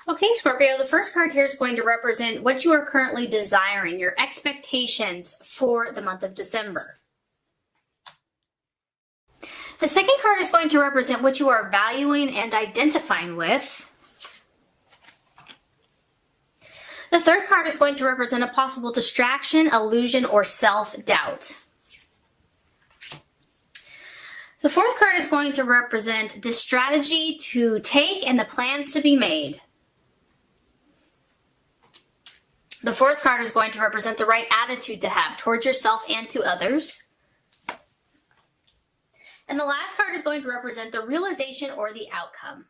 Okay, Scorpio, the first card here is going to represent what you are currently desiring, your expectations for the month of December. The second card is going to represent what you are valuing and identifying with. The third card is going to represent a possible distraction, illusion, or self-doubt. The fourth card is going to represent the strategy to take and the plans to be made. The fourth card is going to represent the right attitude to have towards yourself and to others. And the last card is going to represent the realization or the outcome.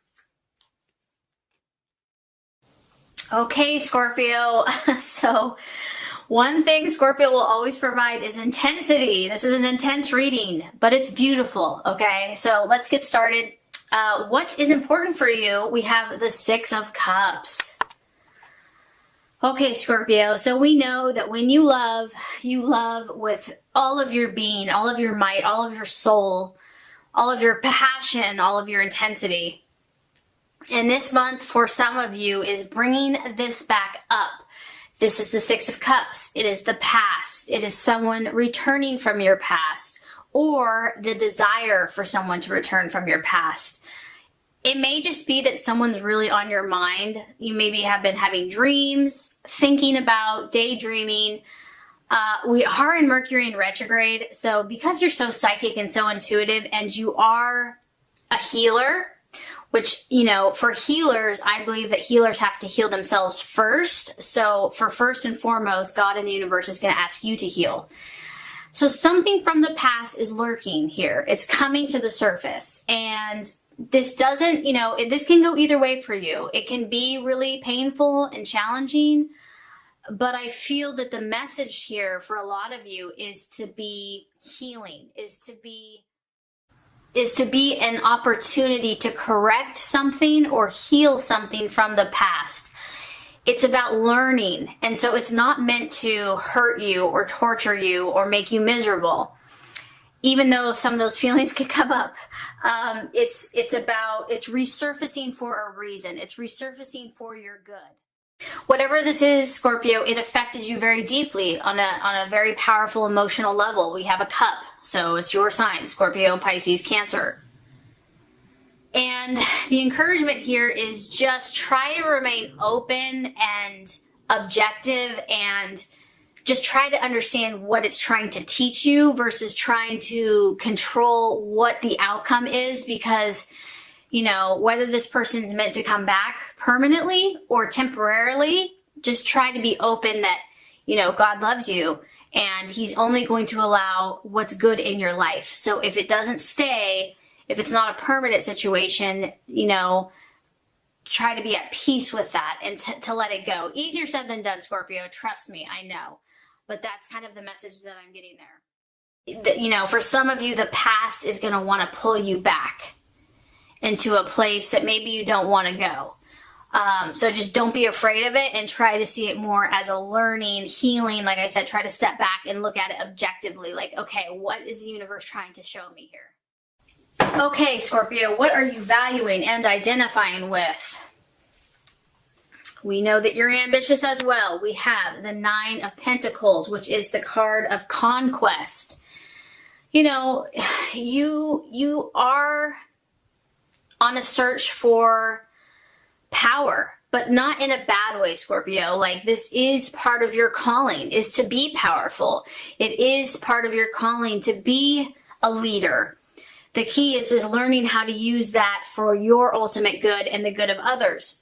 Okay, Scorpio. So one thing Scorpio will always provide is intensity. This is an intense reading, but it's beautiful. Okay, so let's get started. What is important for you? We have the Six of Cups. Okay, Scorpio, so we know that when you love with all of your being, all of your might, all of your soul, all of your passion, all of your intensity. And this month, for some of you, is bringing this back up. This is the Six of Cups. It is the past. It is someone returning from your past, or the desire for someone to return from your past. It may just be that someone's really on your mind. You maybe have been having dreams, thinking about, daydreaming. We are in Mercury in retrograde, so because you're so psychic and so intuitive, and you are a healer, which, you know, for healers, I believe that healers have to heal themselves first. So for first and foremost, God and the universe is going to ask you to heal. So something from the past is lurking here. It's coming to the surface, and this doesn't, you know, this can go either way for you. It can be really painful and challenging, but I feel that the message here for a lot of you is to be healing, is to be an opportunity to correct something or heal something from the past. It's about learning, and so it's not meant to hurt you or torture you or make you miserable. Even though some of those feelings could come up, it's resurfacing for a reason. It's resurfacing for your good. Whatever this is, Scorpio, it affected you very deeply on a very powerful emotional level. We have a cup, so it's your sign, Scorpio, Pisces, Cancer. And the encouragement here is just try to remain open and objective, and just try to understand what it's trying to teach you versus trying to control what the outcome is, because, you know, whether this person's meant to come back permanently or temporarily, just try to be open that, you know, God loves you and he's only going to allow what's good in your life. So if it doesn't stay, if it's not a permanent situation, you know, try to be at peace with that and to let it go. Easier said than done, Scorpio. Trust me, I know. But that's kind of the message that I'm getting there. You know, for some of you, the past is going to want to pull you back into a place that maybe you don't want to go. So just don't be afraid of it and try to see it more as a learning, healing. Like I said, try to step back and look at it objectively. Like, okay, what is the universe trying to show me here? Okay, Scorpio, what are you valuing and identifying with? We know that you're ambitious as well. We have the Nine of Pentacles, which is the card of conquest. You know, you are on a search for power, but not in a bad way, Scorpio. Like, this is part of your calling, is to be powerful. It is part of your calling to be a leader. The key is learning how to use that for your ultimate good and the good of others.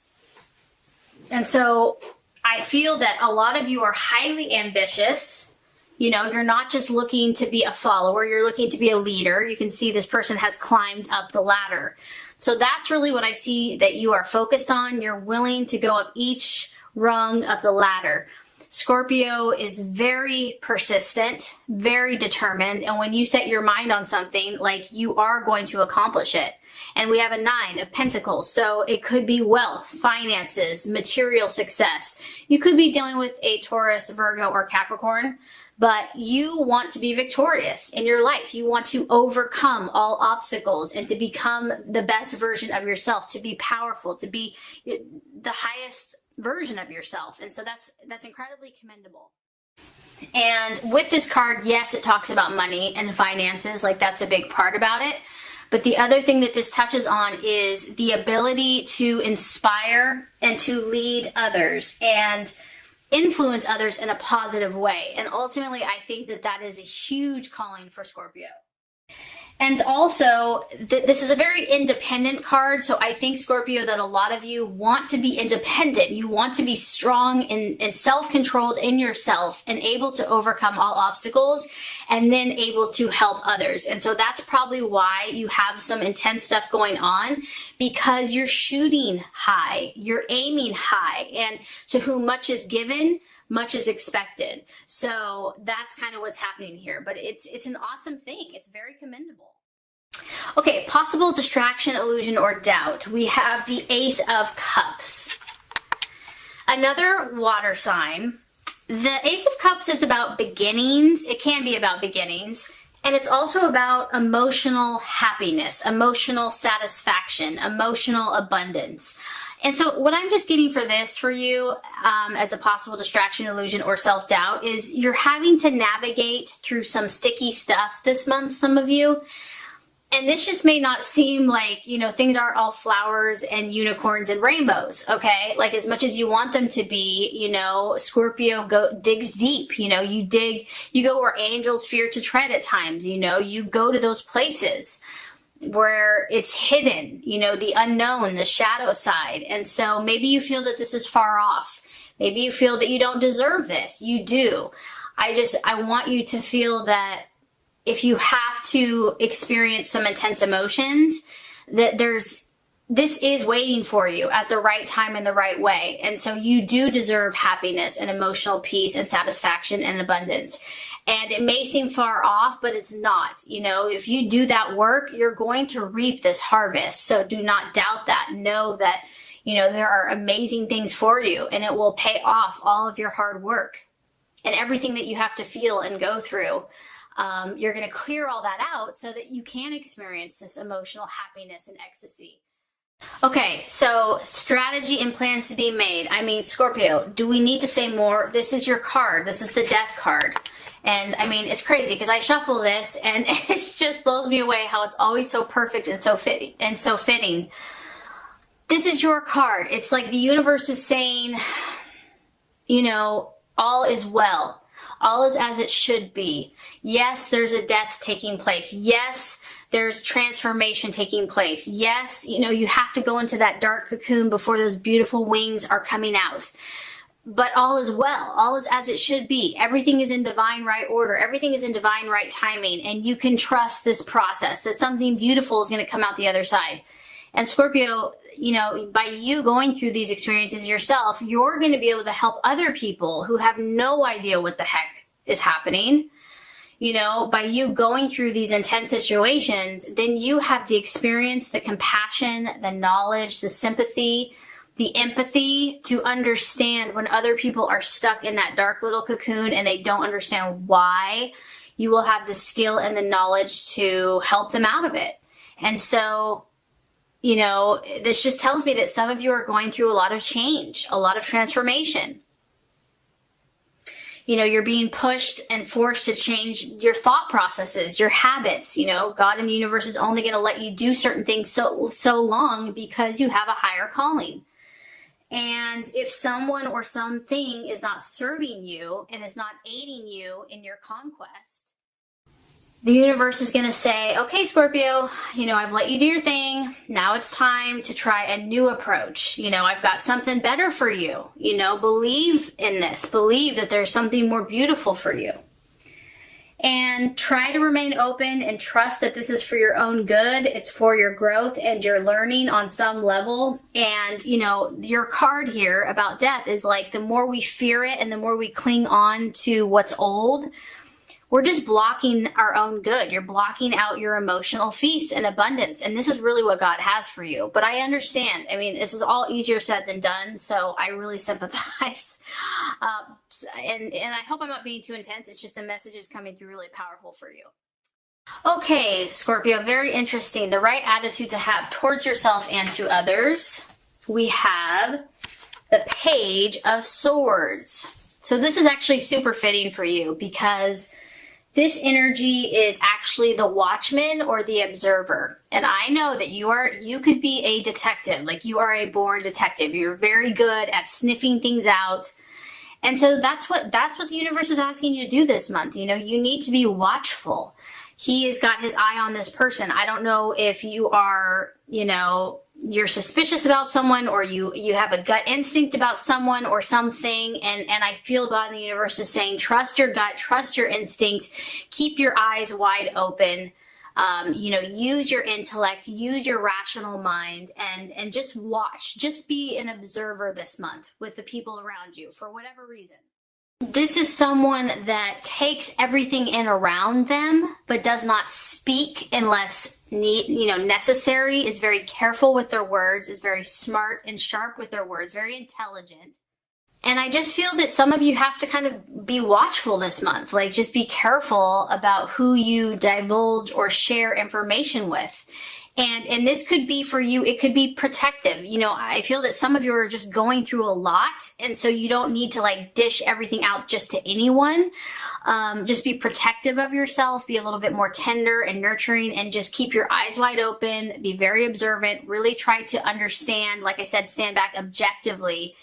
And so I feel that a lot of you are highly ambitious. You know, you're not just looking to be a follower, you're looking to be a leader. You can see this person has climbed up the ladder. So that's really what I see that you are focused on. You're willing to go up each rung of the ladder. Scorpio is very persistent, very determined, and when you set your mind on something, like, you are going to accomplish it. And we have a 9 of Pentacles, so it could be wealth, finances, material success. You could be dealing with a Taurus, Virgo, or Capricorn, but you want to be victorious in your life. You want to overcome all obstacles and to become the best version of yourself, to be powerful, to be the highest version of yourself. And so that's incredibly commendable. And with this card, yes, it talks about money and finances, like, that's a big part about it. But the other thing that this touches on is the ability to inspire and to lead others and influence others in a positive way. And ultimately, I think that that is a huge calling for Scorpio. And also, this is a very independent card, so I think, Scorpio, that a lot of you want to be independent. You want to be strong and self-controlled in yourself and able to overcome all obstacles and then able to help others. And so that's probably why you have some intense stuff going on, because you're shooting high, you're aiming high, and to whom much is given, much is expected. So that's kind of what's happening here, but it's an awesome thing. It's very commendable. Okay, possible distraction, illusion, or doubt. We have the Ace of Cups. Another water sign. The Ace of Cups is about beginnings. It can be about beginnings. And it's also about emotional happiness, emotional satisfaction, emotional abundance. And so what I'm just getting for this for you as a possible distraction, illusion, or self-doubt is you're having to navigate through some sticky stuff this month, some of you. And this just may not seem like, you know, things aren't all flowers and unicorns and rainbows, okay? Like, as much as you want them to be, you know, Scorpio digs deep, you know, you go where angels fear to tread at times, you know, you go to those places where it's hidden, you know, the unknown, the shadow side. And so maybe you feel that this is far off. Maybe you feel that you don't deserve this. You do. I want you to feel that if you have to experience some intense emotions, that this is waiting for you at the right time in the right way. And so you do deserve happiness and emotional peace and satisfaction and abundance. And it may seem far off, but it's not. You know, if you do that work, you're going to reap this harvest. So do not doubt that. Know that, you know, there are amazing things for you, and it will pay off all of your hard work and everything that you have to feel and go through. You're going to clear all that out so that you can experience this emotional happiness and ecstasy. Okay, so strategy and plans to be made. I mean, Scorpio, do we need to say more? This is your card. This is the Death card. And I mean, it's crazy because I shuffle this and it just blows me away how it's always so perfect and so fitting. This is your card. It's like the universe is saying, you know, all is well. All is as it should be. Yes, there's a death taking place. Yes, there's transformation taking place. Yes, you know, you have to go into that dark cocoon before those beautiful wings are coming out. But all is well. All is as it should be. Everything is in divine right order. Everything is in divine right timing. And you can trust this process, that something beautiful is going to come out the other side. And Scorpio, you know, by you going through these experiences yourself, you're going to be able to help other people who have no idea what the heck is happening. You know, by you going through these intense situations, then you have the experience, the compassion, the knowledge, the sympathy, the empathy to understand when other people are stuck in that dark little cocoon and they don't understand why. You will have the skill and the knowledge to help them out of it. And so, you know, this just tells me that some of you are going through a lot of change, a lot of transformation. You know, you're being pushed and forced to change your thought processes, your habits. You know, God and the universe is only going to let you do certain things so long because you have a higher calling. And if someone or something is not serving you and is not aiding you in your conquest, the universe is going to say, okay, Scorpio, you know, I've let you do your thing. Now it's time to try a new approach. You know, I've got something better for you. You know, believe in this. Believe that there's something more beautiful for you. And try to remain open and trust that this is for your own good. It's for your growth and your learning on some level. And, you know, your card here about death is like the more we fear it and the more we cling on to what's old, we're just blocking our own good. You're blocking out your emotional feast and abundance. And this is really what God has for you. But I understand. I mean, this is all easier said than done. So I really sympathize. And I hope I'm not being too intense. It's just the message is coming through really powerful for you. Okay, Scorpio, very interesting. The right attitude to have towards yourself and to others. We have the Page of Swords. So this is actually super fitting for you because this energy is actually the watchman or the observer. And I know that you could be a detective, like you are a born detective. You're very good at sniffing things out. And so that's what the universe is asking you to do this month. You know, you need to be watchful. He has got his eye on this person. I don't know if you are, you know, you're suspicious about someone or you have a gut instinct about someone or something. And I feel God in the universe is saying, trust your gut, trust your instincts, keep your eyes wide open. You know, use your intellect, use your rational mind, and just watch. Just be an observer this month with the people around you for whatever reason. This is someone that takes everything in around them, but does not speak unless necessary, is very careful with their words, is very smart and sharp with their words, very intelligent. And I just feel that some of you have to kind of be watchful this month. Like, just be careful about who you divulge or share information with. And this could be for you, it could be protective. You know, I feel that some of you are just going through a lot. And so you don't need to like dish everything out just to anyone. Just be protective of yourself, be a little bit more tender and nurturing, and just keep your eyes wide open, be very observant, really try to understand, like I said, stand back objectively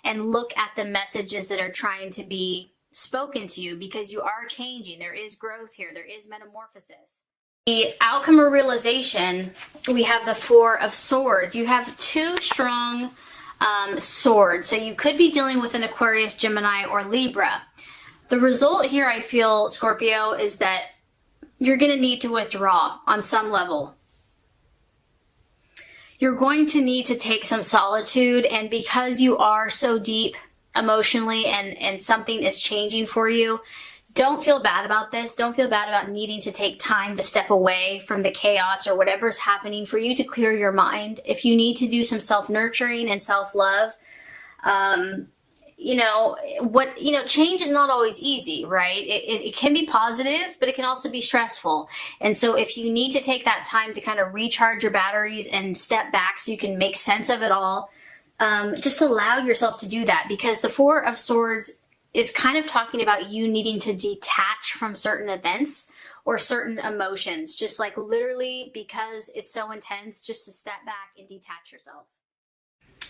and look at the messages that are trying to be spoken to you, because you are changing. There is growth here. There is metamorphosis. The outcome or realization, we have the Four of Swords. You have two strong swords. So you could be dealing with an Aquarius, Gemini, or Libra. The result here, I feel, Scorpio, is that you're going to need to withdraw on some level. You're going to need to take some solitude, and because you are so deep emotionally and something is changing for you, don't feel bad about this. Don't feel bad about needing to take time to step away from the chaos or whatever's happening for you to clear your mind. If you need to do some self-nurturing and self-love, change is not always easy, right? It can be positive, but it can also be stressful. And so if you need to take that time to kind of recharge your batteries and step back so you can make sense of it all, just allow yourself to do that, because the Four of Swords is kind of talking about you needing to detach from certain events or certain emotions, just like literally, because it's so intense, just to step back and detach yourself.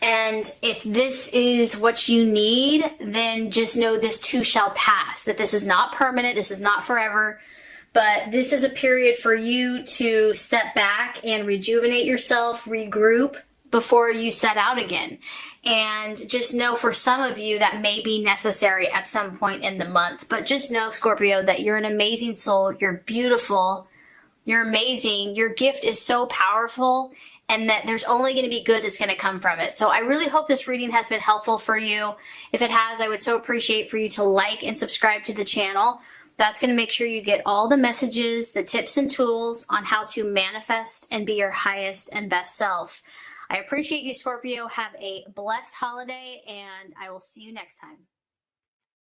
And if this is what you need, then just know this too shall pass, that this is not permanent, this is not forever, but this is a period for you to step back and rejuvenate yourself, regroup before you set out again. And just know, for some of you, that may be necessary at some point in the month. But just know, Scorpio, that you're an amazing soul. You're beautiful. You're amazing. Your gift is so powerful, and that there's only going to be good that's going to come from it. So I really hope this reading has been helpful for you. If it has, I would so appreciate for you to like and subscribe to the channel. That's going to make sure you get all the messages, the tips and tools on how to manifest and be your highest and best self. I appreciate you, Scorpio. Have a blessed holiday, and I will see you next time.